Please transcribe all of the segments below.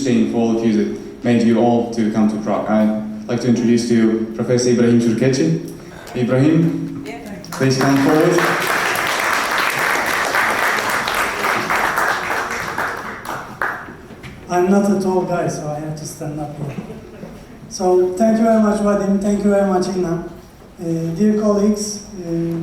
teaching for all of you that made you all to come to Prague. I'd like to introduce to you Professor Ibrahim Sirkeci. Ibrahim, please come forward. I'm not a tall guy, so I have to stand up here. So thank you very much, Vadim. Thank you very much, Inna. Dear colleagues,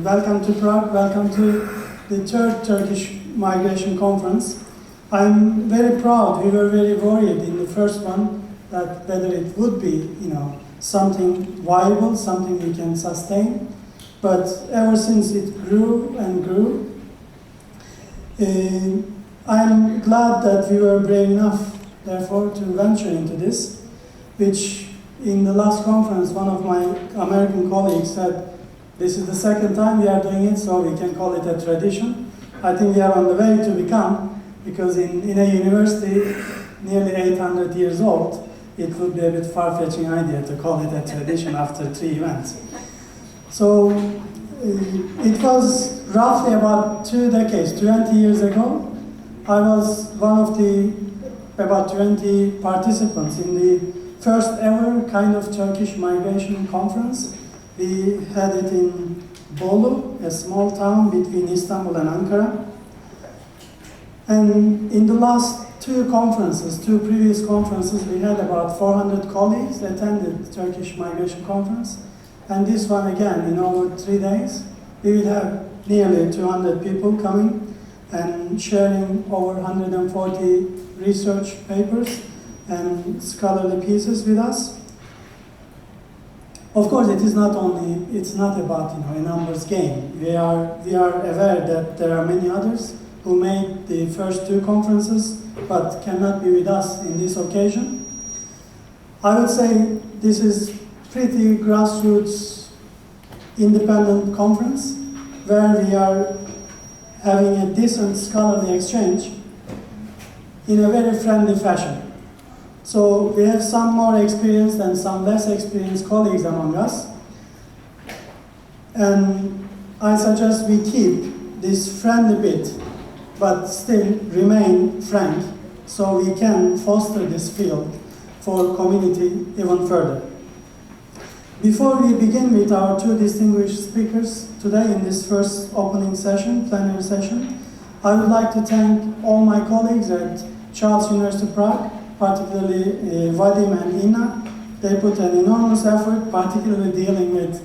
welcome to Prague. Welcome to the third Turkish Migration Conference. I'm very proud. We were very worried in the first one that whether it would be, something viable, something we can sustain. But ever since it grew and grew, I'm glad that we were brave enough, therefore, to venture into this, which in the last conference, one of my American colleagues said, this is the second time we are doing it, so we can call it a tradition. I think we are on the way to become, because in a university nearly 800 years old, it would be a bit far-fetching idea to call it a tradition after 3 events. So it was roughly about 2 decades, 20 years ago. I was one of the about 20 participants in the first ever kind of Turkish migration conference. We had it in Bolu, a small town between Istanbul and Ankara. And in the last two previous conferences, we had about 400 colleagues attended the Turkish Migration Conference. And this one again, in over 3 days, we will have nearly 200 people coming and sharing over 140 research papers and scholarly pieces with us. Of course, it's not about a numbers game. We are aware that there are many others who made the first two conferences but cannot be with us in this occasion. I would say this is pretty grassroots independent conference where we are having a decent scholarly exchange in a very friendly fashion. So we have some more experienced and some less experienced colleagues among us. And I suggest we keep this friendly bit, but still remain frank, so we can foster this field for community even further. Before we begin with our two distinguished speakers today in this first opening session, plenary session, I would like to thank all my colleagues at Charles University Prague, particularly Vadim and Inna. They put an enormous effort, particularly dealing with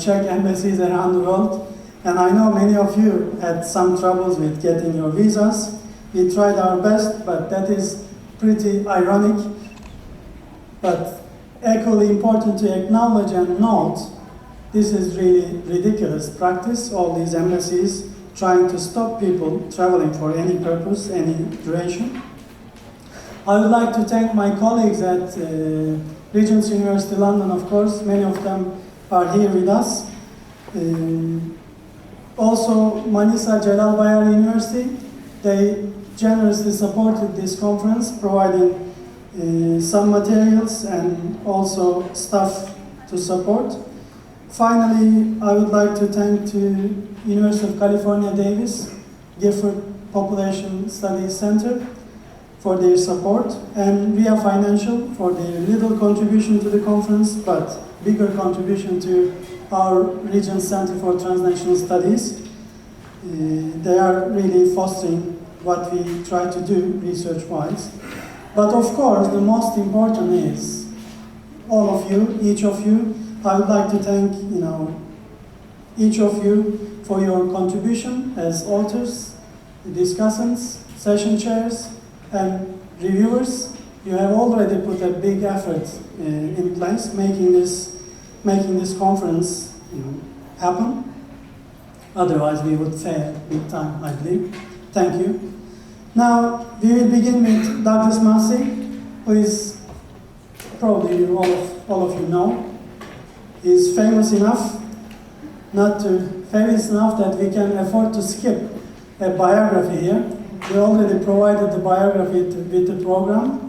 Czech embassies around the world. And I know many of you had some troubles with getting your visas. We tried our best, but that is pretty ironic. But equally important to acknowledge and note, this is really ridiculous practice, all these embassies trying to stop people traveling for any purpose, any duration. I would like to thank my colleagues at Regent's University London, of course. Many of them are here with us. Also, Manisa Celal Bayar University, they generously supported this conference, providing some materials and also staff to support. Finally, I would like to thank the University of California, Davis, Gifford Population Studies Center for their support, and Via Financial for their little contribution to the conference, but bigger contribution to our Regents Center for Transnational Studies. They are really fostering what we try to do research-wise. But of course, the most important is all of you, each of you. I would like to thank each of you for your contribution as authors, discussants, session chairs, and reviewers. You have already put a big effort in place, making this conference happen. Otherwise, we would fail big time, I believe. Thank you. Now, we will begin with Douglas Massey, who is probably all of you know. He is famous enough that we can afford to skip a biography here. We already provided the biography with the program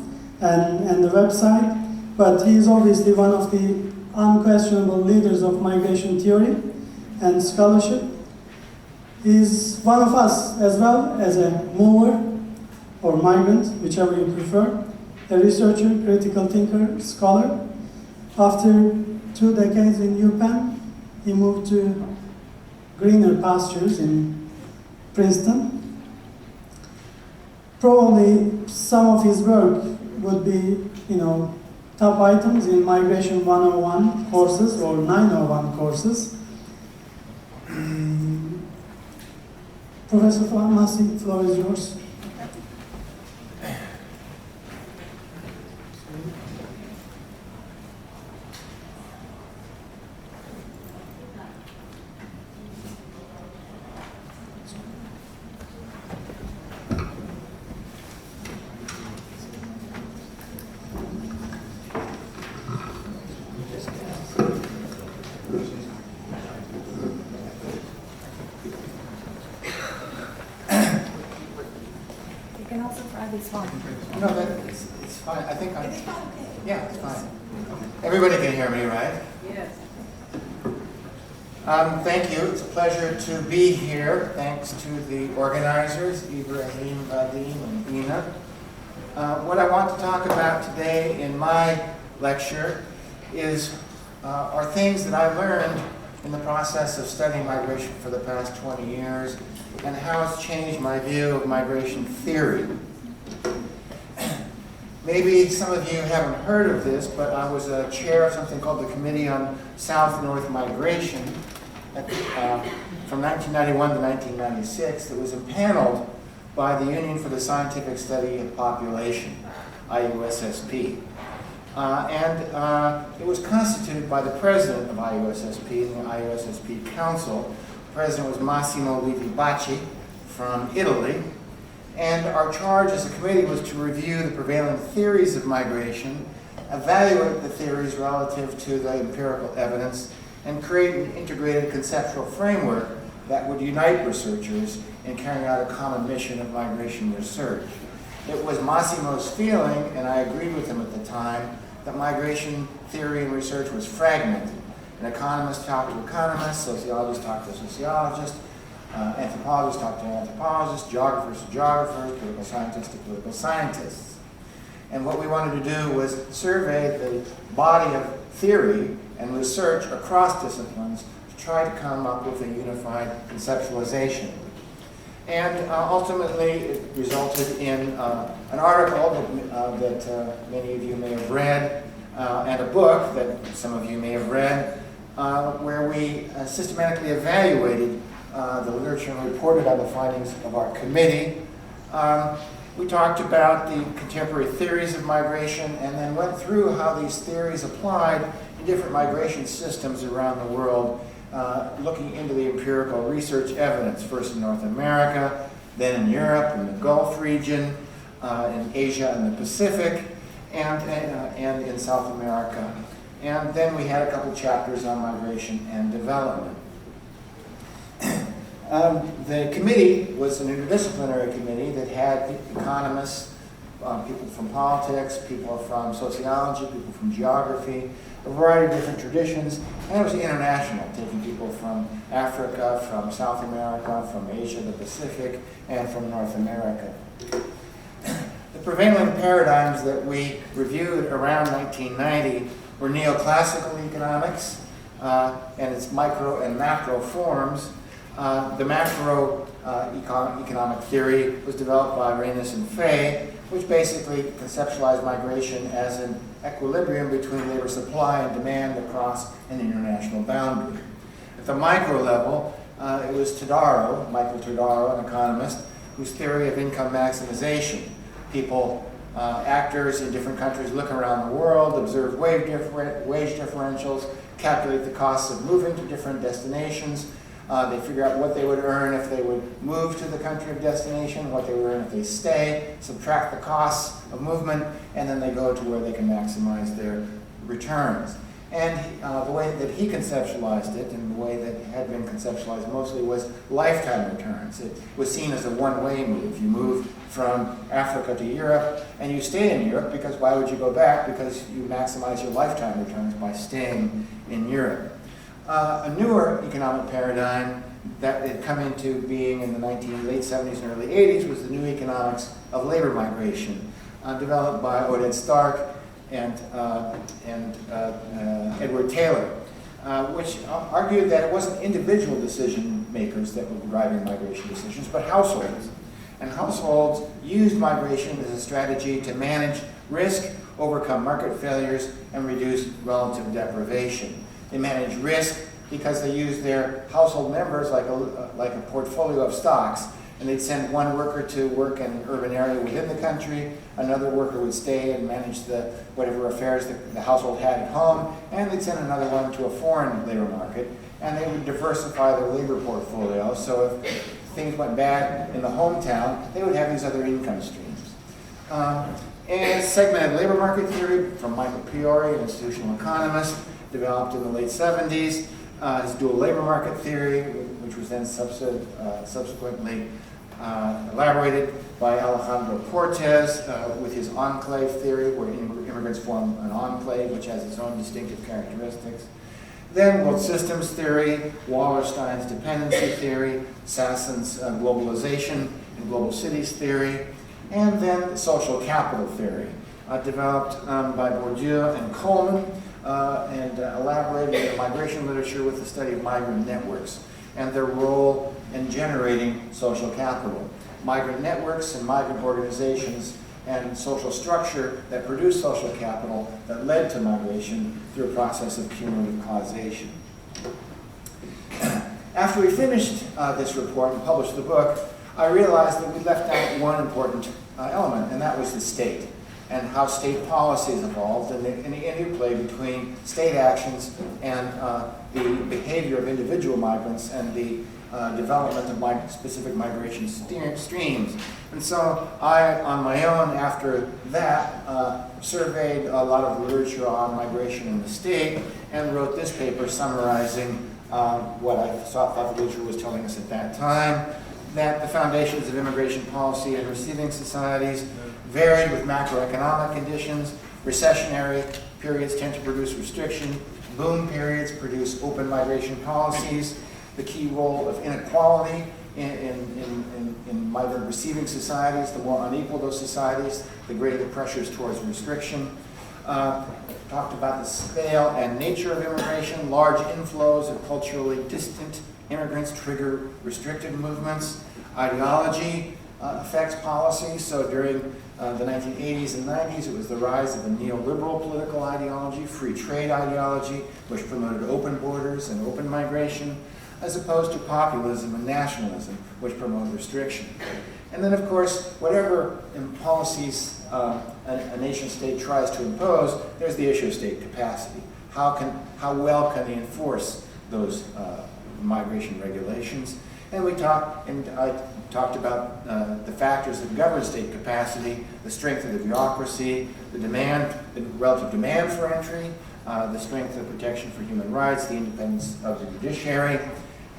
and the website, but he is obviously one of the unquestionable leaders of migration theory and scholarship. He is one of us as well as a mover or migrant, whichever you prefer. a researcher, critical thinker, scholar. After 2 decades in UPenn, he moved to greener pastures in Princeton. Probably some of his work would be, top items in Migration 101 courses or 901 courses. Professor Massey, the floor is yours. No, it's fine. I think yeah, it's fine. Everybody can hear me, right? Yes. Thank you. It's a pleasure to be here. Thanks to the organizers, Ibrahim, and Ina. What I want to talk about today in my lecture are things that I learned in the process of studying migration for the past 20 years and how it's changed my view of migration theory. Maybe some of you haven't heard of this, but I was a chair of something called the Committee on South-North Migration from 1991 to 1996 that was impaneled by the Union for the Scientific Study of Population, IUSSP. It was constituted by the president of IUSSP and the IUSSP Council. The president was Massimo Bacci from Italy. And our charge as a committee was to review the prevailing theories of migration, evaluate the theories relative to the empirical evidence, and create an integrated conceptual framework that would unite researchers in carrying out a common mission of migration research. It was Massimo's feeling, and I agreed with him at the time, that migration theory and research was fragmented. An economist talked to economists, sociologists talked to sociologists, anthropologists talk to anthropologists, geographers to geographers, political scientists to political scientists. And what we wanted to do was survey the body of theory and research across disciplines to try to come up with a unified conceptualization. And ultimately, it resulted in an article that many of you may have read, and a book that some of you may have read, where we systematically evaluated the literature and reported on the findings of our committee. We talked about the contemporary theories of migration and then went through how these theories applied in different migration systems around the world, looking into the empirical research evidence, first in North America, then in Europe, in the Gulf region, in Asia and the Pacific, and in South America. And then we had a couple chapters on migration and development. The committee was an interdisciplinary committee that had economists, people from politics, people from sociology, people from geography, a variety of different traditions, and it was international, taking people from Africa, from South America, from Asia, the Pacific, and from North America. The prevailing paradigms that we reviewed around 1990 were neoclassical economics and its micro and macro forms. The macro economic theory was developed by Reines and Fay, which basically conceptualized migration as an equilibrium between labor supply and demand across an international boundary. At the micro level, it was Michael Todaro, an economist, whose theory of income maximization. People, actors in different countries look around the world, observe wage differentials, calculate the costs of moving to different destinations. They figure out what they would earn if they would move to the country of destination, what they would earn if they stay, subtract the costs of movement, and then they go to where they can maximize their returns. And the way that he conceptualized it, and the way that it had been conceptualized mostly, was lifetime returns. It was seen as a one-way move. You move from Africa to Europe, and you stay in Europe, because why would you go back? Because you maximize your lifetime returns by staying in Europe. A newer economic paradigm that had come into being in the late 70s and early 80s was the new economics of labor migration. developed by Oded Stark and Edward Taylor, which argued that it wasn't individual decision makers that were driving migration decisions, but households. And households used migration as a strategy to manage risk, overcome market failures, and reduce relative deprivation. They managed risk because they used their household members like a portfolio of stocks, and they'd send one worker to work in an urban area within the country, another worker would stay and manage whatever affairs the household had at home, and they'd send another one to a foreign labor market, and they would diversify their labor portfolio, so if things went bad in the hometown, they would have these other income streams. And segmented labor market theory from Michael Piori, an institutional economist, developed in the late 70s. His dual labor market theory, which was then subsequently elaborated by Alejandro Cortes with his enclave theory, where immigrants form an enclave which has its own distinctive characteristics. Then world systems theory, Wallerstein's dependency theory, Sassen's globalization and global cities theory, and then social capital theory, developed by Bourdieu and Coleman, and elaborated in the migration literature with the study of migrant networks and their role in generating social capital. Migrant networks and migrant organizations and social structure that produced social capital that led to migration through a process of cumulative causation. After we finished this report and published the book, I realized that we left out one important element, and that was the state, and how state policies evolved, and the interplay between state actions and the behavior of individual migrants and the development of specific migration streams. And so I, on my own, after that, surveyed a lot of literature on migration in the state and wrote this paper summarizing what I thought the literature was telling us at that time, that the foundations of immigration policy and receiving societies varied with macroeconomic conditions. Recessionary periods tend to produce restriction. Boom periods produce open migration policies. The key role of inequality in migrant receiving societies, the more unequal those societies, the greater the pressures towards restriction. Talked about the scale and nature of immigration. Large inflows of culturally distant immigrants trigger restrictive movements. Ideology affects policy. So during the 1980s and 90s, it was the rise of a neoliberal political ideology, free trade ideology, which promoted open borders and open migration, as opposed to populism and nationalism, which promote restriction. And then, of course, whatever policies a nation state tries to impose, there's the issue of state capacity. How well can they enforce those migration regulations? And I talked about the factors that govern state capacity, the strength of the bureaucracy, the relative demand for entry, the strength of protection for human rights, the independence of the judiciary,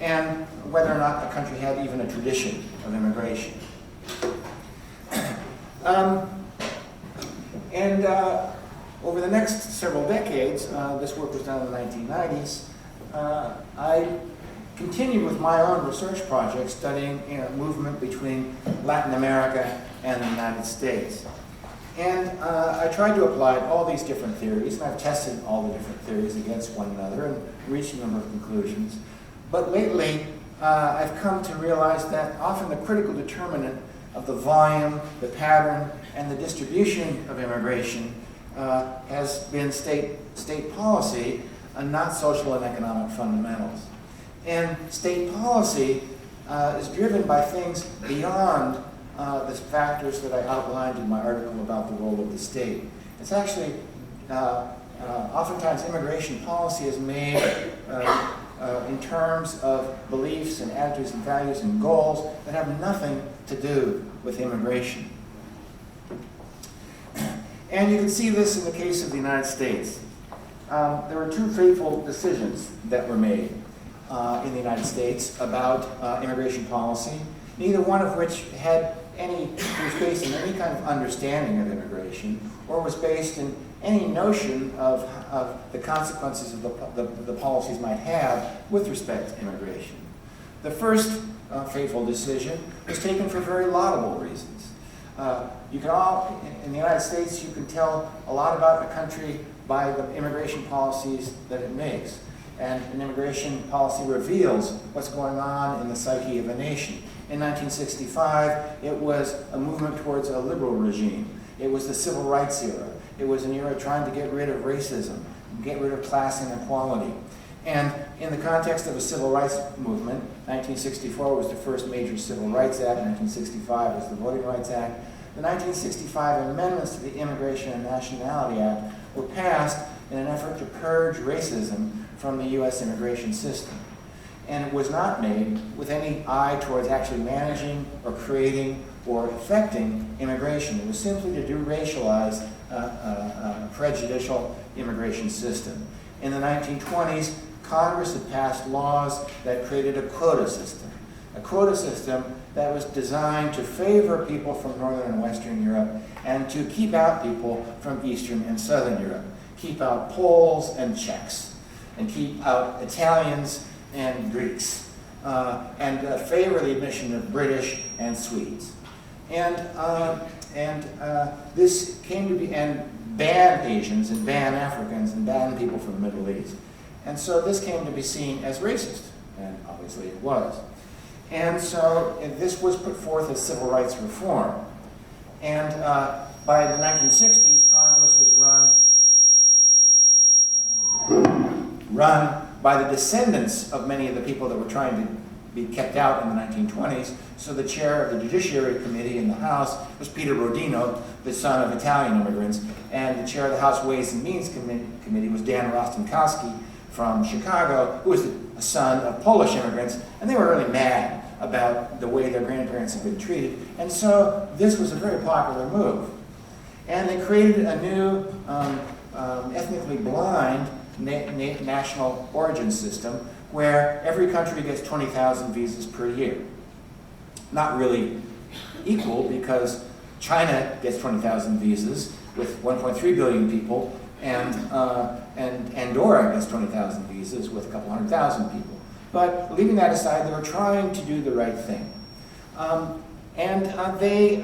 and whether or not a country had even a tradition of immigration. Over the next several decades, this work was done in the 1990s, I continued with my own research project studying movement between Latin America and the United States. And I tried to apply all these different theories, and I've tested all the different theories against one another and reached a number of conclusions. But lately, I've come to realize that often the critical determinant of the volume, the pattern, and the distribution of immigration has been state policy and not social and economic fundamentals. And state policy is driven by things beyond the factors that I outlined in my article about the role of the state. It's actually, oftentimes immigration policy is made in terms of beliefs and attitudes and values and goals that have nothing to do with immigration. And you can see this in the case of the United States. There were two fateful decisions that were made in the United States about immigration policy, neither one of which was based in any kind of understanding of immigration or was based in any notion of the consequences of the policies might have with respect to immigration. The first fateful decision was taken for very laudable reasons. You can all, in the United States, you can tell a lot about a country by the immigration policies that it makes. And an immigration policy reveals what's going on in the psyche of a nation. In 1965, it was a movement towards a liberal regime. It was the civil rights era. It was an era trying to get rid of racism, get rid of class inequality. And in the context of a civil rights movement, 1964 was the first major Civil Rights Act, 1965 was the Voting Rights Act. The 1965 amendments to the Immigration and Nationality Act were passed in an effort to purge racism from the U.S. immigration system. And it was not made with any eye towards actually managing or creating or affecting immigration. It was simply to de-racialize a prejudicial immigration system. In the 1920s, Congress had passed laws that created a quota system that was designed to favor people from Northern and Western Europe and to keep out people from Eastern and Southern Europe, keep out Poles and Czechs, and keep out Italians and Greeks, and favor the admission of British and Swedes. And this came to be, and ban Asians and ban Africans and ban people from the Middle East. And so this came to be seen as racist, and obviously it was. And so this was put forth as civil rights reform. And by the 1960s, Congress was run by the descendants of many of the people that were trying to be kept out in the 1920s. So the chair of the Judiciary Committee in the House was Peter Rodino, the son of Italian immigrants, and the chair of the House Ways and Means Committee was Dan Rostenkowski from Chicago, who was a son of Polish immigrants, and they were really mad about the way their grandparents had been treated. And so this was a very popular move. And they created a new ethnically blind national origin system where every country gets 20,000 visas per year. Not really equal, because China gets 20,000 visas with 1.3 billion people, and Andorra gets 20,000 visas with a couple 100,000 people. But leaving that aside, they were trying to do the right thing. They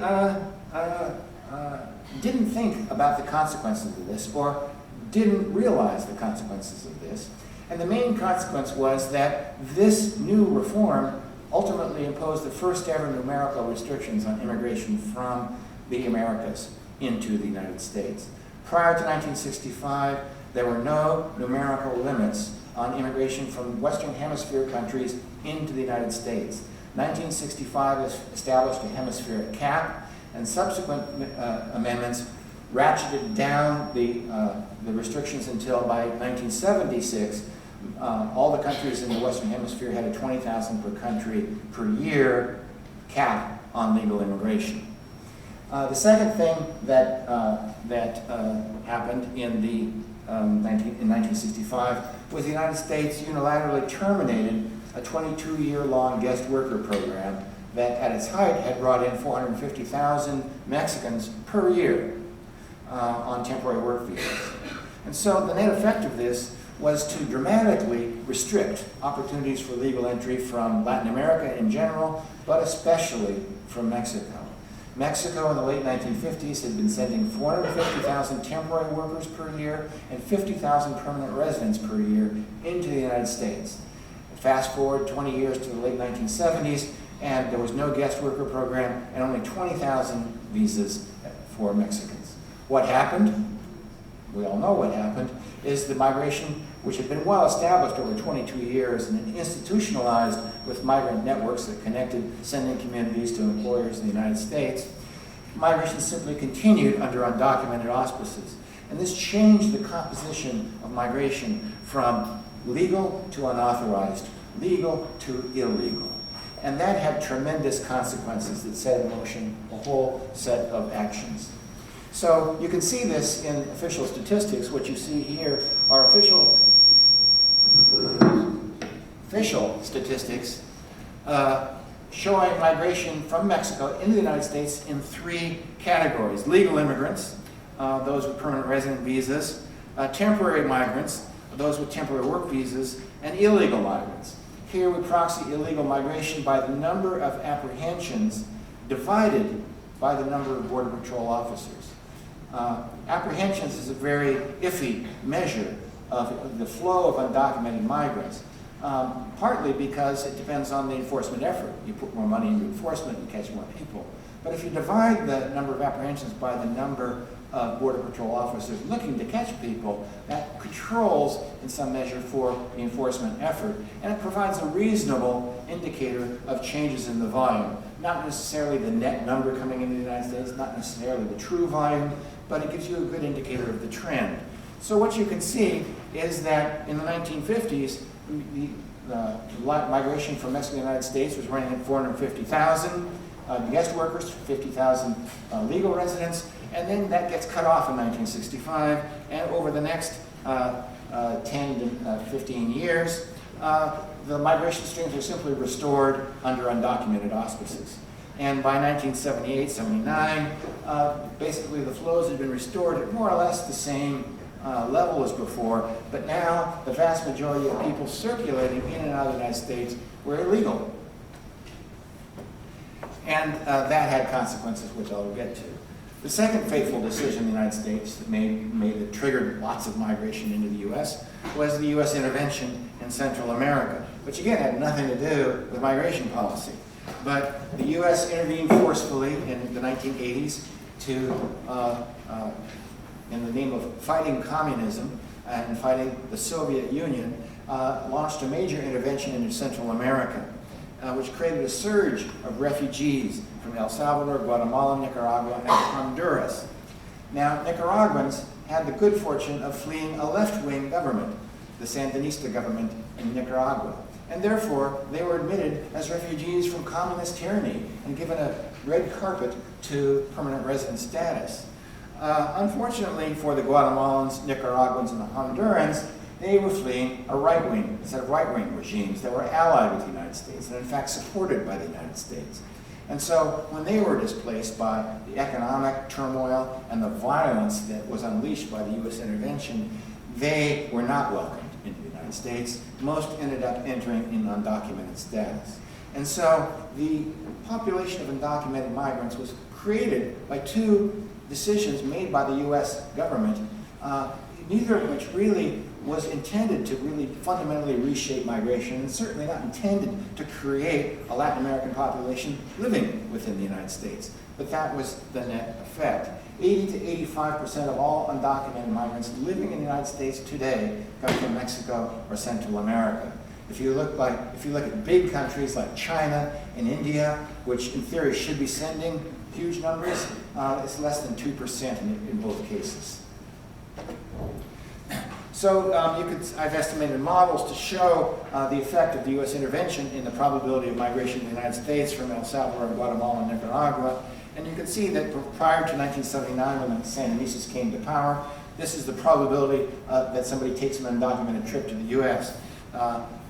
didn't think about the consequences of this, or didn't realize the consequences of this. And the main consequence was that this new reform ultimately imposed the first ever numerical restrictions on immigration from the Americas into the United States. Prior to 1965, there were no numerical limits on immigration from Western Hemisphere countries into the United States. 1965 established a hemispheric cap, and subsequent amendments ratcheted down the restrictions until by 1976, all the countries in the Western Hemisphere had a 20,000 per country per year cap on legal immigration. The second thing that happened in 1965 was the United States unilaterally terminated a 22-year-long guest worker program that at its height had brought in 450,000 Mexicans per year on temporary work visas. And so the net effect of this was to dramatically restrict opportunities for legal entry from Latin America in general, but especially from Mexico. Mexico in the late 1950s had been sending 450,000 temporary workers per year and 50,000 permanent residents per year into the United States. Fast forward 20 years to the late 1970s, and there was no guest worker program and only 20,000 visas for Mexicans. What happened? We all know what happened, is the migration, which had been well established over 22 years and institutionalized with migrant networks that connected sending communities to employers in the United States. Migration simply continued under undocumented auspices. And this changed the composition of migration from legal to unauthorized, legal to illegal. And that had tremendous consequences that set in motion a whole set of actions. So you can see this in official statistics. What you see here are official statistics showing migration from Mexico into the United States in three categories: legal immigrants, those with permanent resident visas, temporary migrants, those with temporary work visas, and illegal migrants. Here we proxy illegal migration by the number of apprehensions divided by the number of Border Patrol officers. Apprehensions is a very iffy measure of the flow of undocumented migrants, partly because it depends on the enforcement effort. You put more money into enforcement, you catch more people. But if you divide the number of apprehensions by the number of Border Patrol officers looking to catch people, that controls in some measure for the enforcement effort, and it provides a reasonable indicator of changes in the volume. Not necessarily the net number coming into the United States, not necessarily the true volume, but it gives you a good indicator of the trend. So what you can see is that in the 1950s, the migration from Mexico to the United States was running at 450,000 guest workers, 50,000 legal residents, and then that gets cut off in 1965, and over the next 10 to 15 years, the migration streams were simply restored under undocumented auspices. And by 1978, 79, basically the flows had been restored at more or less the same level as before, but now the vast majority of people circulating in and out of the United States were illegal. And that had consequences, which I'll get to. The second fateful decision in the United States that triggered lots of migration into the U.S. was the U.S. intervention in Central America, which again had nothing to do with migration policy. But the U.S. intervened forcefully in the 1980s in the name of fighting communism and fighting the Soviet Union, launched a major intervention into Central America, which created a surge of refugees from El Salvador, Guatemala, Nicaragua, and Honduras. Now, Nicaraguans had the good fortune of fleeing a left-wing government, the Sandinista government in Nicaragua, and therefore they were admitted as refugees from communist tyranny and given a red carpet to permanent resident status. Unfortunately for the Guatemalans, Nicaraguans, and the Hondurans, they were fleeing a right-wing, instead of right-wing regimes that were allied with the United States and in fact supported by the United States. And so when they were displaced by the economic turmoil and the violence that was unleashed by the U.S. intervention, they were not welcomed into the United States. Most ended up entering in undocumented status. And so the population of undocumented migrants was created by two decisions made by the U.S. government, neither of which really was intended to really fundamentally reshape migration, and certainly not intended to create a Latin American population living within the United States. But that was the net effect. 80 to 85% of all undocumented migrants living in the United States today come from Mexico or Central America. If you look at big countries like China and India, which in theory should be sending huge numbers, it's less than 2% in both cases. So I've estimated models to show the effect of the U.S. intervention in the probability of migration to the United States from El Salvador, Guatemala, and Nicaragua. And you can see that prior to 1979, when the Sandinistas came to power, this is the probability that somebody takes an undocumented trip to the U.S.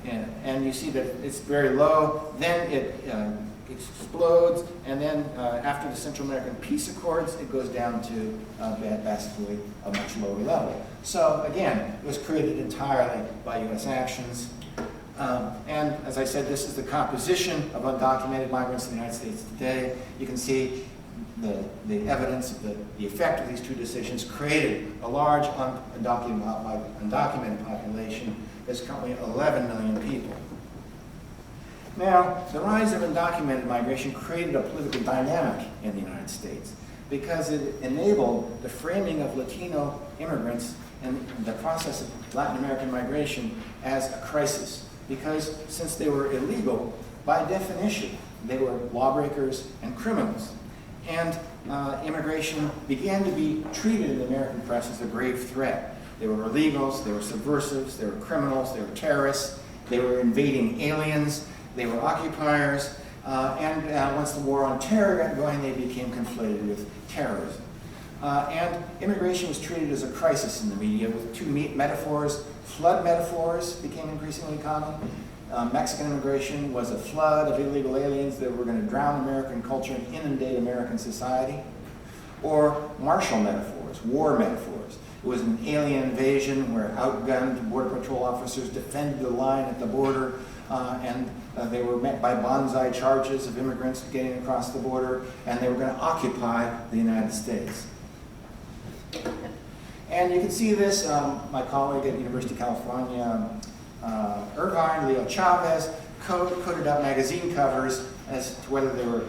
And you see that it's very low, then it explodes, and then after the Central American Peace Accords, it goes down to basically a much lower level. So again, it was created entirely by U.S. actions. And as I said, this is the composition of undocumented migrants in the United States today. You can see the evidence of the effect of these two decisions created a large undocumented population. There's currently 11 million people. Now, the rise of undocumented migration created a political dynamic in the United States because it enabled the framing of Latino immigrants and the process of Latin American migration as a crisis. Because since they were illegal, by definition, they were lawbreakers and criminals. And immigration began to be treated in the American press as a grave threat. They were illegals, they were subversives, they were criminals, they were terrorists, they were invading aliens, they were occupiers, and once the war on terror got going, they became conflated with terrorism. And immigration was treated as a crisis in the media with two metaphors. Flood metaphors became increasingly common. Mexican immigration was a flood of illegal aliens that were going to drown American culture and inundate American society. Or martial metaphors, war metaphors. It was an alien invasion where outgunned Border Patrol officers defended the line at the border and they were met by bonsai charges of immigrants getting across the border, and they were going to occupy the United States. And you can see this, my colleague at University of California, Irvine, Leo Chavez, coded up magazine covers as to whether they were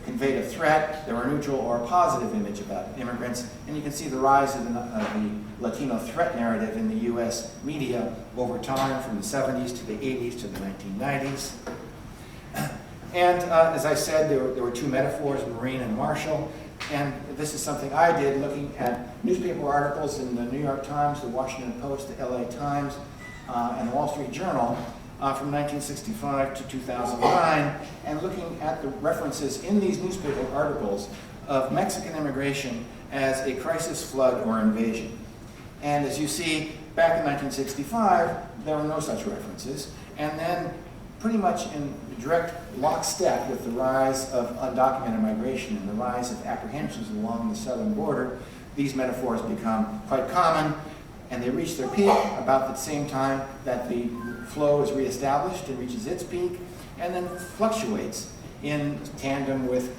conveyed a threat, they were neutral, or a positive image about immigrants. And you can see the rise of the Latino threat narrative in the US media over time, from the 70s to the 80s to the 1990s. And as I said, there were two metaphors, Marine and Marshall. And this is something I did looking at newspaper articles in the New York Times, the Washington Post, the LA Times, and the Wall Street Journal from 1965 to 2009, and looking at the references in these newspaper articles of Mexican immigration as a crisis, flood, or invasion. And as you see, back in 1965, there were no such references. And then pretty much in direct lockstep with the rise of undocumented migration and the rise of apprehensions along the southern border, these metaphors become quite common, and they reach their peak about the same time that the flow is reestablished and reaches its peak, and then fluctuates in tandem with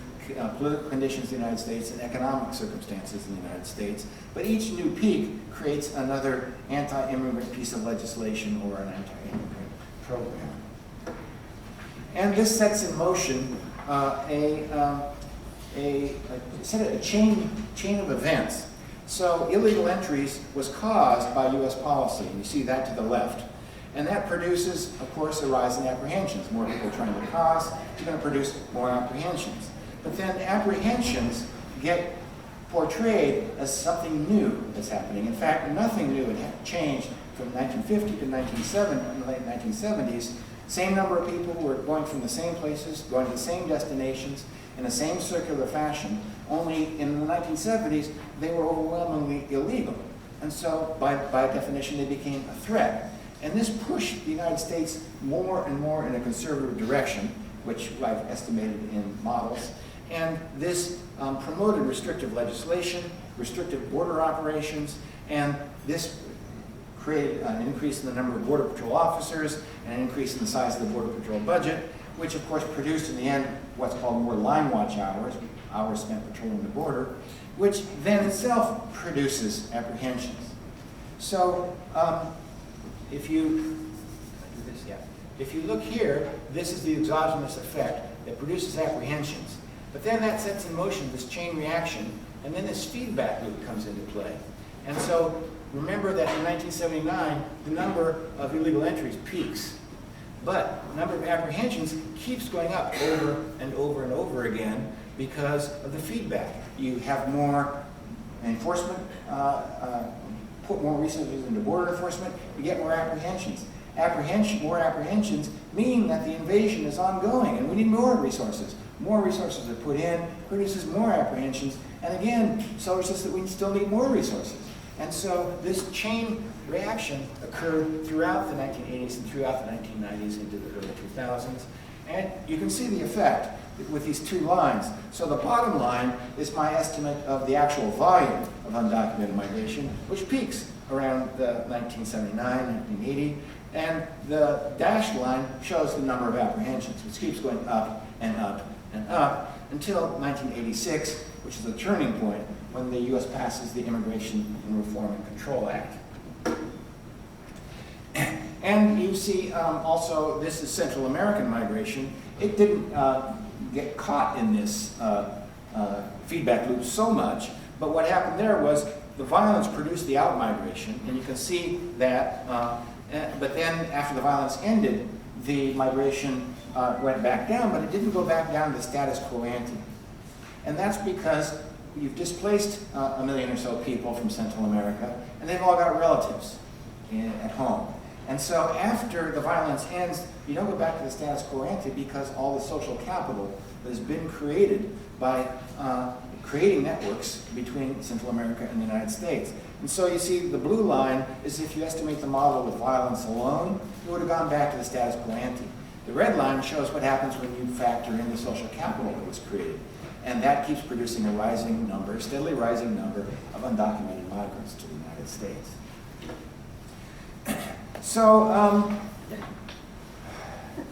political conditions in the United States and economic circumstances in the United States. But each new peak creates another anti-immigrant piece of legislation or an anti-immigrant program. And this sets in motion a chain of events. So illegal entries was caused by US policy, and you see that to the left. And that produces, of course, a rise in apprehensions. More people trying to cross, you're going to produce more apprehensions. But then apprehensions get portrayed as something new that's happening. In fact, nothing new had changed from 1950 to 1970, in the late 1970s. Same number of people were going from the same places, going to the same destinations in the same circular fashion, only in the 1970s, they were overwhelmingly illegal. And so, by definition, they became a threat. And this pushed the United States more and more in a conservative direction, which I've estimated in models. And this promoted restrictive legislation, restrictive border operations, and this created an increase in the number of Border Patrol officers and an increase in the size of the Border Patrol budget, which of course produced in the end what's called more line watch hours, hours spent patrolling the border, which then itself produces apprehensions. So if you look here, this is the exogenous effect that produces apprehensions. But then that sets in motion this chain reaction, and then this feedback loop comes into play. And so remember that in 1979, the number of illegal entries peaks, but the number of apprehensions keeps going up over and over and over again because of the feedback. You have more enforcement, put more resources into border enforcement, you get more apprehensions. More apprehensions mean that the invasion is ongoing, and we need more resources. More resources are put in, produces more apprehensions, and again, shows us that we still need more resources. And so this chain reaction occurred throughout the 1980s and throughout the 1990s into the early 2000s. And you can see the effect with these two lines. So the bottom line is my estimate of the actual volume of undocumented migration, which peaks around the 1979, 1980. And the dashed line shows the number of apprehensions, which keeps going up and up and up until 1986, which is the turning point when the U.S. passes the Immigration and Reform and Control Act. And you see also, this is Central American migration. It didn't get caught in this feedback loop so much, but what happened there was the violence produced the out-migration, and you can see that, but then after the violence ended, the migration went back down, but it didn't go back down to the status quo ante. And that's because you've displaced 1 million or so people from Central America, and they've all got relatives at home. And so after the violence ends, you don't go back to the status quo ante because all the social capital that has been created by creating networks between Central America and the United States. And so you see the blue line is if you estimate the model with violence alone, you would have gone back to the status quo ante. The red line shows what happens when you factor in the social capital that was created. And that keeps producing a rising number, steadily rising number of undocumented migrants to the United States.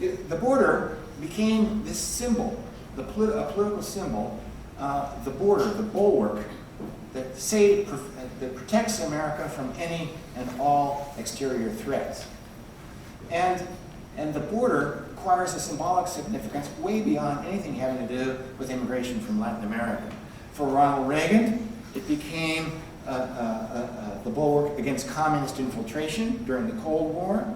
the border became this symbol, a political symbol, the border, the bulwark that protects America from any and all exterior threats. And the border acquires a symbolic significance way beyond anything having to do with immigration from Latin America. For Ronald Reagan, it became the bulwark against communist infiltration during the Cold War.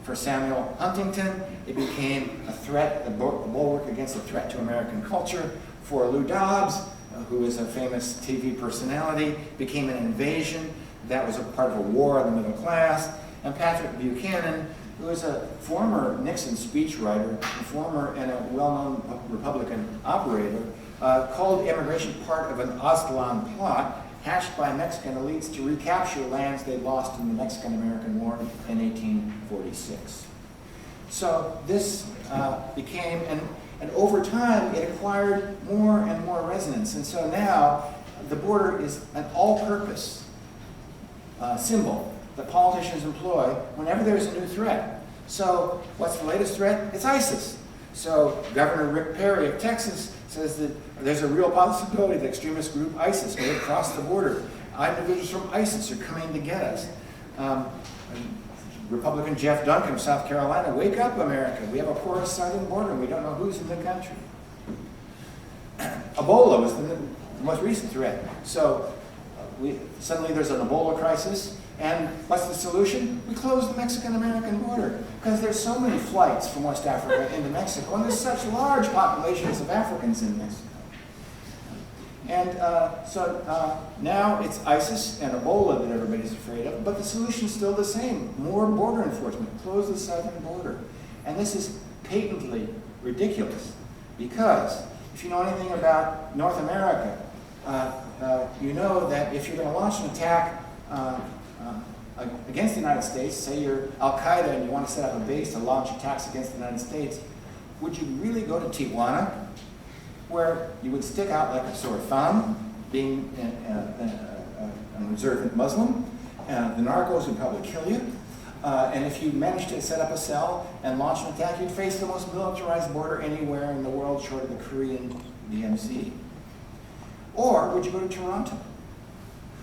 For Samuel Huntington, it became a threat, a bulwark against a threat to American culture. For Lou Dobbs, who is a famous TV personality, became an invasion that was a part of a war on the middle class. And Patrick Buchanan, who is a former Nixon speechwriter, and a well-known Republican operator, called immigration part of an Aztlan plot hatched by Mexican elites to recapture lands they lost in the Mexican-American War in 1846. So this became, and over time it acquired more and more resonance. And so now the border is an all-purpose symbol that politicians employ whenever there's a new threat. So what's the latest threat? It's ISIS. So Governor Rick Perry of Texas says that there's a real possibility that extremist group ISIS may have crossed the border. Individuals from ISIS are coming to get us. Republican Jeff Duncan of South Carolina, wake up, America. We have a porous southern border and we don't know who's in the country. Ebola was the most recent threat. So suddenly there's an Ebola crisis. And what's the solution? We close the Mexican-American border because there's so many flights from West Africa into Mexico, and there's such large populations of Africans in Mexico. And so now it's ISIS and Ebola that everybody's afraid of, but the solution's still the same. More border enforcement, close the southern border. And this is patently ridiculous because if you know anything about North America, you know that if you're going to launch an attack against the United States, say you're Al-Qaeda and you want to set up a base to launch attacks against the United States, would you really go to Tijuana, where you would stick out like a sore thumb, being an observant Muslim? The narcos would probably kill you. And if you managed to set up a cell and launch an attack, you'd face the most militarized border anywhere in the world short of the Korean DMZ. Or would you go to Toronto,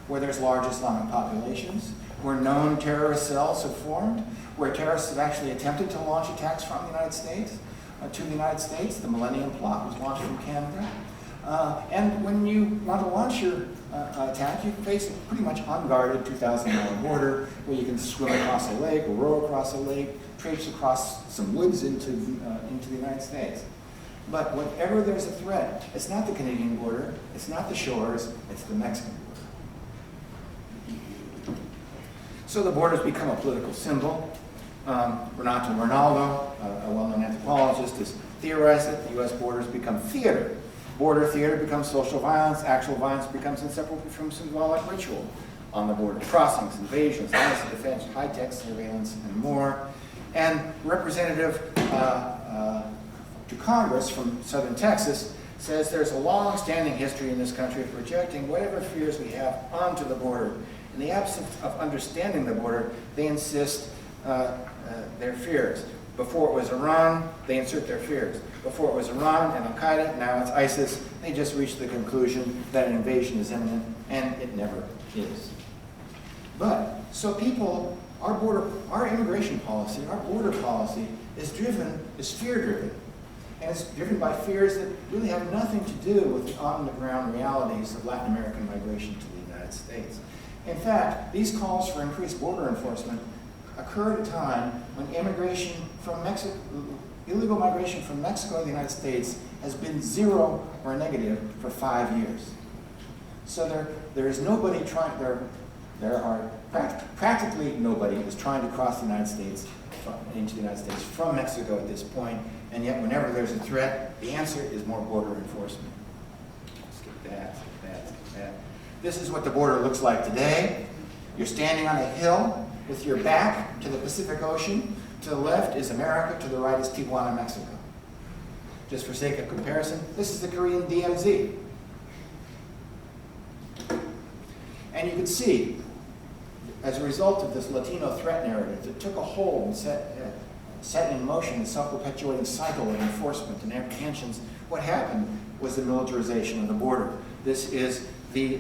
where there's large Islamic populations, where known terrorist cells have formed, where terrorists have actually attempted to launch attacks from the United States, to the United States. The Millennium Plot was launched from Canada. And when you want to launch your attack, you face a pretty much unguarded 2,000-mile border where you can swim across a lake, or row across a lake, traipse across some woods into the United States. But whenever there's a threat, it's not the Canadian border, it's not the shores, it's the Mexican border. So the border's become a political symbol. Renato Ronaldo, a well-known anthropologist, has theorized that the U.S. borders become theater. Border theater becomes social violence. Actual violence becomes inseparable from symbolic ritual on the border. Crossings, invasions, lines of defense, high-tech surveillance, and more. And Representative to Congress from Southern Texas says there's a long-standing history in this country of projecting whatever fears we have onto the border. In the absence of understanding the border, they insist their fears. Before it was Iran, they insert their fears. Before it was Iran and Al-Qaeda, now it's ISIS. They just reached the conclusion that an invasion is imminent, and it never is. But, so people, our immigration policy, our border policy is fear-driven. And it's driven by fears that really have nothing to do with the on-the-ground realities of Latin American migration to the United States. In fact, these calls for increased border enforcement occur at a time when illegal migration from Mexico to the United States has been zero or negative for 5 years. So there is nobody trying, there are practically nobody is trying to cross the United States, into the United States from Mexico at this point, and yet whenever there's a threat, the answer is more border enforcement. Skip that. This is what the border looks like today. You're standing on a hill with your back to the Pacific Ocean. To the left is America, to the right is Tijuana, Mexico. Just for sake of comparison, this is the Korean DMZ. And you can see, as a result of this Latino threat narrative that took a hold and set in motion a self-perpetuating cycle of enforcement and apprehensions, what happened was the militarization of the border. This is the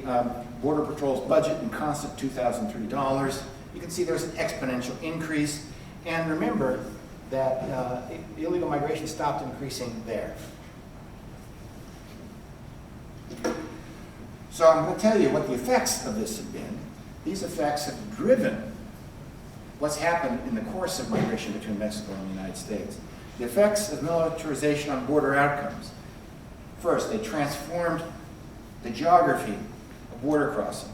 Border Patrol's budget in constant $2,003. You can see there's an exponential increase. And remember that illegal migration stopped increasing there. So I'm going to tell you what the effects of this have been. These effects have driven what's happened in the course of migration between Mexico and the United States. The effects of militarization on border outcomes. First, they transformed the geography of border crossing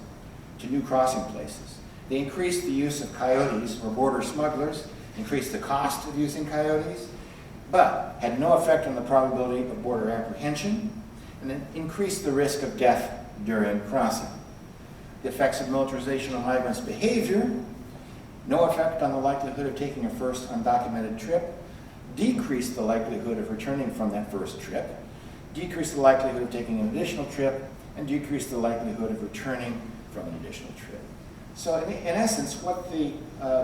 to new crossing places. They increased the use of coyotes or border smugglers, increased the cost of using coyotes, but had no effect on the probability of border apprehension, and then increased the risk of death during crossing. The effects of militarization on migrants' behavior: no effect on the likelihood of taking a first undocumented trip, decreased the likelihood of returning from that first trip, decreased the likelihood of taking an additional trip, and decreased the likelihood of returning from an additional trip. So in essence, what the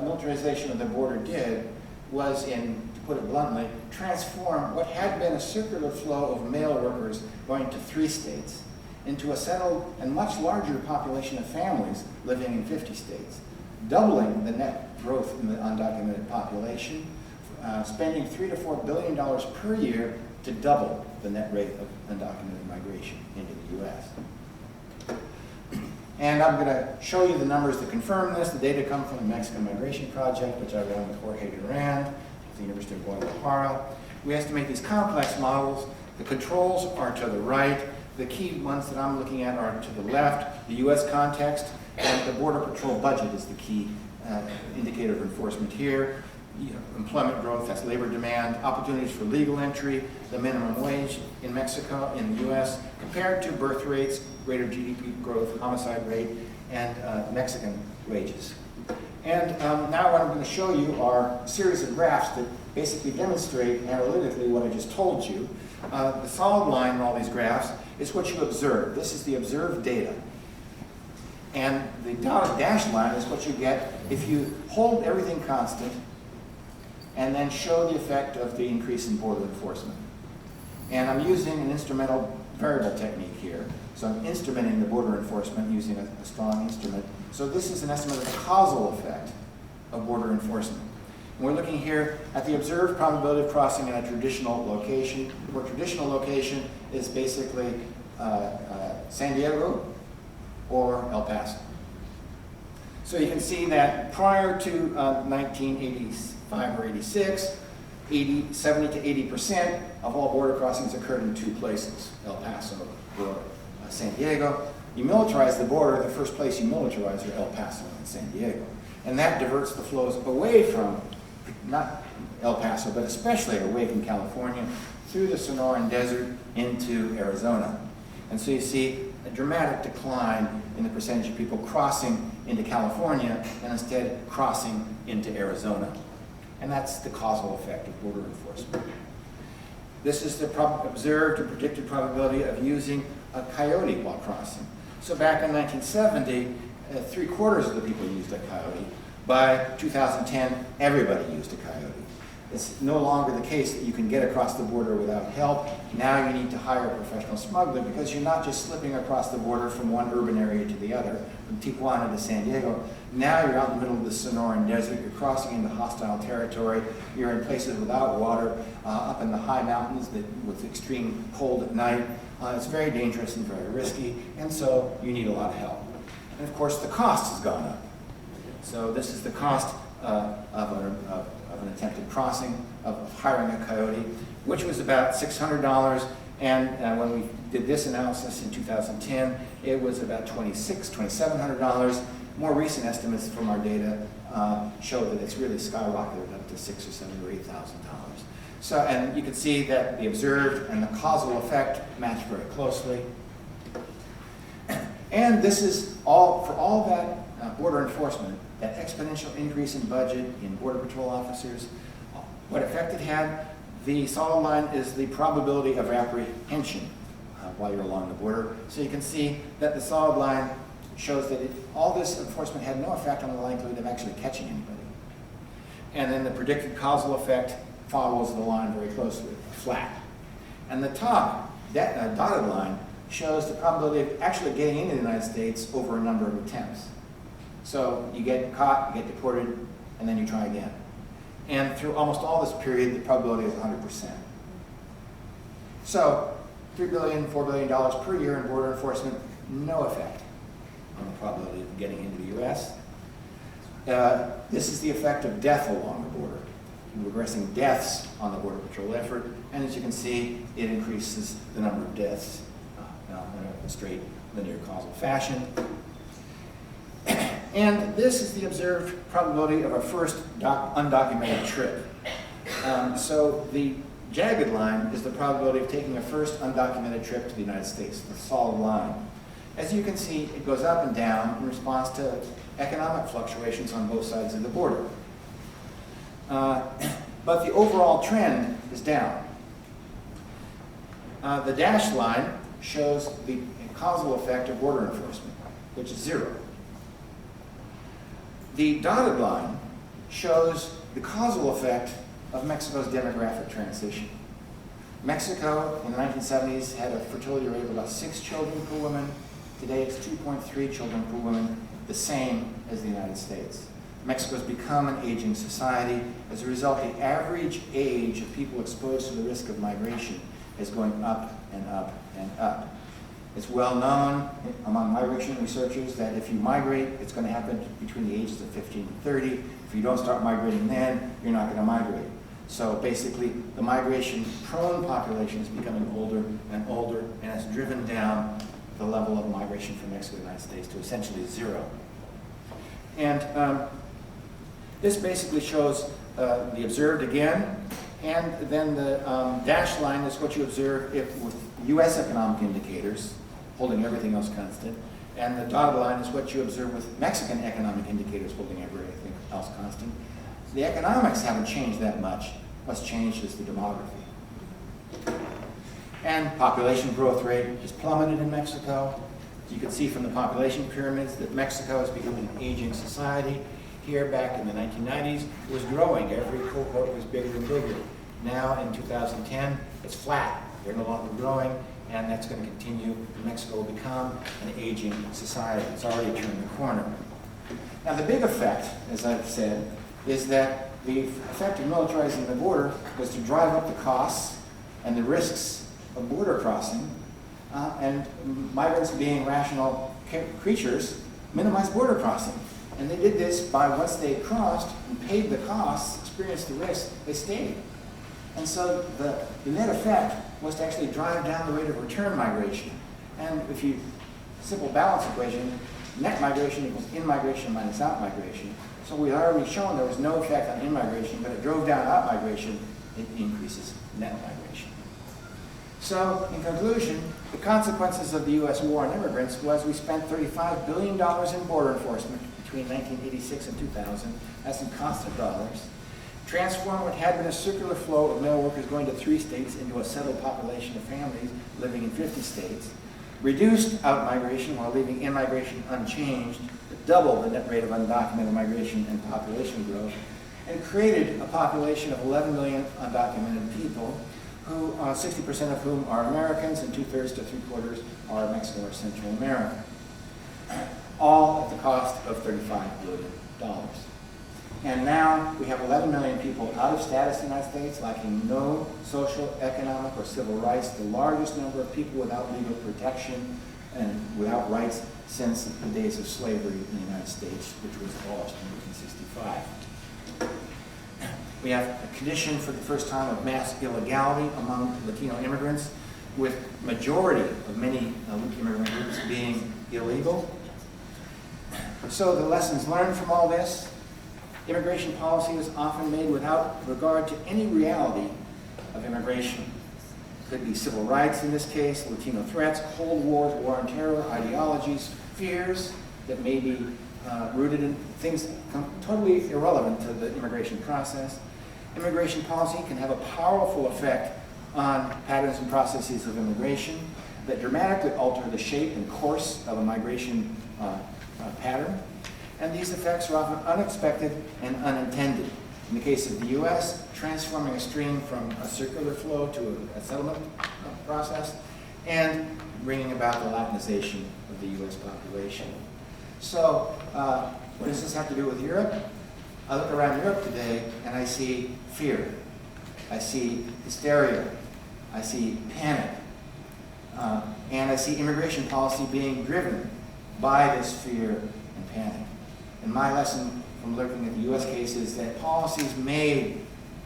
militarization of the border did was, to put it bluntly, transform what had been a circular flow of male workers going to 3 states into a settled and much larger population of families living in 50 states, doubling the net growth in the undocumented population, spending $3 to $4 billion per year to double the net rate of undocumented migration into the U.S. And I'm going to show you the numbers that confirm this. The data come from the Mexican Migration Project, which I ran with Jorge Duran at the University of Guadalajara. We estimate these complex models. The controls are to the right. The key ones that I'm looking at are to the left, the U.S. context, and the Border Patrol budget is the key indicator of enforcement here. Employment growth, that's labor demand, opportunities for legal entry, the minimum wage in Mexico, in the U.S., compared to birth rates, rate of GDP growth, homicide rate, and Mexican wages. And now what I'm going to show you are a series of graphs that basically demonstrate analytically what I just told you. The solid line in all these graphs is what you observe. This is the observed data. And the dotted dashed line is what you get if you hold everything constant and then show the effect of the increase in border enforcement. And I'm using an instrumental variable technique here. So I'm instrumenting the border enforcement using a strong instrument. So this is an estimate of the causal effect of border enforcement. And we're looking here at the observed probability of crossing in a traditional location, where traditional location is basically San Diego or El Paso. So you can see that prior to 1985 or 86, 70 to 80% of all border crossings occurred in 2 places, El Paso or San Diego. You militarize the border, the first place you militarize are El Paso and San Diego. And that diverts the flows away from, not El Paso, but especially away from California, through the Sonoran Desert into Arizona. And so you see a dramatic decline in the percentage of people crossing into California and instead crossing into Arizona. And that's the causal effect of border enforcement. This is the observed or predicted probability of using a coyote while crossing. So back in 1970, 3/4 of the people used a coyote. By 2010, everybody used a coyote. It's no longer the case that you can get across the border without help. Now you need to hire a professional smuggler because you're not just slipping across the border from one urban area to the other, from Tijuana to San Diego. Now you're out in the middle of the Sonoran Desert, you're crossing into hostile territory, you're in places without water, up in the high mountains with extreme cold at night. It's very dangerous and very risky, and so you need a lot of help. And of course the cost has gone up. So this is the cost of an attempted crossing, of hiring a coyote, which was about $600. And when we did this analysis in 2010, it was about $2,700. More recent estimates from our data show that it's really skyrocketed up to $6,000 or $7,000 or $8,000. So, and you can see that the observed and the causal effect match very closely. And this is all, for all that border enforcement, that exponential increase in budget in Border Patrol officers, what effect it had, the solid line is the probability of apprehension while you're along the border. So you can see that the solid line shows that all this enforcement had no effect on the likelihood of actually catching anybody. And then the predicted causal effect follows the line very closely, flat. And the top, that dotted line, shows the probability of actually getting into the United States over a number of attempts. So you get caught, you get deported, and then you try again. And through almost all this period, the probability is 100%. So $3 billion, $4 billion per year in border enforcement, no effect on the probability of getting into the US. This is the effect of death along the border, regressing deaths on the Border Patrol effort. And as you can see, it increases the number of deaths in a straight linear causal fashion. And this is the observed probability of a first undocumented trip. So the jagged line is the probability of taking a first undocumented trip to the United States, the solid line. As you can see, it goes up and down in response to economic fluctuations on both sides of the border. But the overall trend is down. The dashed line shows the causal effect of border enforcement, which is 0. The dotted line shows the causal effect of Mexico's demographic transition. Mexico in the 1970s had a fertility rate of about 6 children per woman. Today it's 2.3 children per woman, the same as the United States. Mexico's become an aging society. As a result, the average age of people exposed to the risk of migration is going up and up and up. It's well known among migration researchers that if you migrate, it's going to happen between the ages of 15 and 30. If you don't start migrating then, you're not going to migrate. So basically, the migration-prone population is becoming older and older, and it's driven down the level of migration from Mexico to the United States to essentially 0. And this basically shows the observed again, and then the dashed line is what you observe with U.S. economic indicators, holding everything else constant, and the dotted line is what you observe with Mexican economic indicators, holding everything else constant. The economics haven't changed that much. What's changed is the demography. And population growth rate has plummeted in Mexico. You can see from the population pyramids that Mexico is becoming an aging society. Here, back in the 1990s, it was growing. Every cohort was bigger and bigger. Now, in 2010, it's flat. They're no longer growing, and that's going to continue. Mexico will become an aging society. It's already turned the corner. Now, the big effect, as I've said, is that the effect of militarizing the border was to drive up the costs and the risks of border crossing, and migrants being rational creatures minimize border crossing. And they did this by, once they crossed and paid the costs, experienced the risk, they stayed. And so the net effect was to actually drive down the rate of return migration. And if you, simple balance equation, net migration equals in-migration minus out-migration. So we've already shown there was no effect on in-migration, but it drove down out-migration, it increases net migration. So, in conclusion, the consequences of the U.S. war on immigrants was we spent $35 billion in border enforcement between 1986 and 2000, that's in constant dollars, transformed what had been a circular flow of mail workers going to 3 states into a settled population of families living in 50 states, reduced out-migration while leaving in-migration unchanged, double the net rate of undocumented migration and population growth, and created a population of 11 million undocumented people, who 60% of whom are Americans and 2/3 to 3/4 are Mexican or Central American, all at the cost of $35 billion. And now we have 11 million people out of status in the United States, lacking no social, economic, or civil rights, the largest number of people without legal protection and without rights since the days of slavery in the United States, which was abolished in 1865. We have a condition for the first time of mass illegality among Latino immigrants, with majority of many immigrant groups being illegal. So the lessons learned from all this: immigration policy is often made without regard to any reality of immigration. Could be civil rights in this case, Latino threats, Cold Wars, war on terror, ideologies, fears that may be rooted in things totally irrelevant to the immigration process. Immigration policy can have a powerful effect on patterns and processes of immigration that dramatically alter the shape and course of a migration pattern. And these effects are often unexpected and unintended. In the case of the U.S., transforming a stream from a circular flow to a settlement process, and bringing about the Latinization of the U.S. population. So, what does this have to do with Europe? I look around Europe today and I see fear. I see hysteria. I see panic. And I see immigration policy being driven by this fear and panic. And my lesson from looking at the U.S. case is that policies made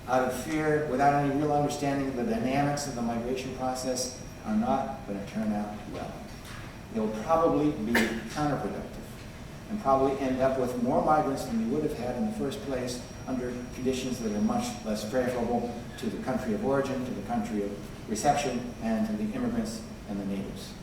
out of fear without any real understanding of the dynamics of the migration process are not going to turn out well. They will probably be counterproductive and probably end up with more migrants than we would have had in the first place under conditions that are much less favorable to the country of origin, to the country of reception, and to the immigrants and the natives.